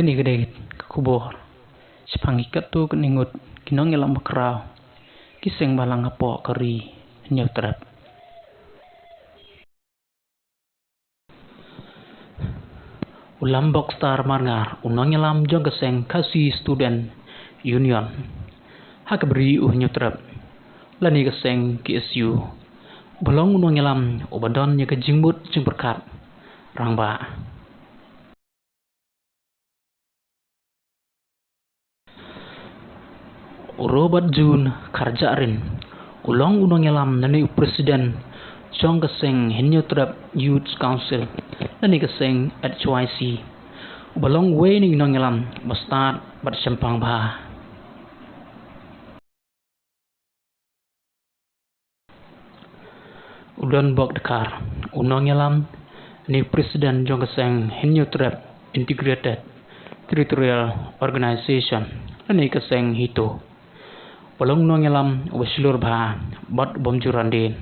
kini gede kubur sepangi katu keningut kinong elam bakrau kiseng balang apo keri nyutrap ulam bokstar marngar unong elam jong keseng kasi student union hakabri nyutrap lani keseng KSU belong unong elam obadon nya kejingbut jing berkat rangba Robert Jun Karjarin ulong unong elam nani presiden jong keseng Hinyutrap Youth Council nani keseng HYC belong weni unong elam bastard bat sempang bah Udon bok dekar unong elam ni presiden jong keseng Hinyutrap Integrated Territorial Organization nani keseng hito belong unong elam wasilur bah bat bomjuran din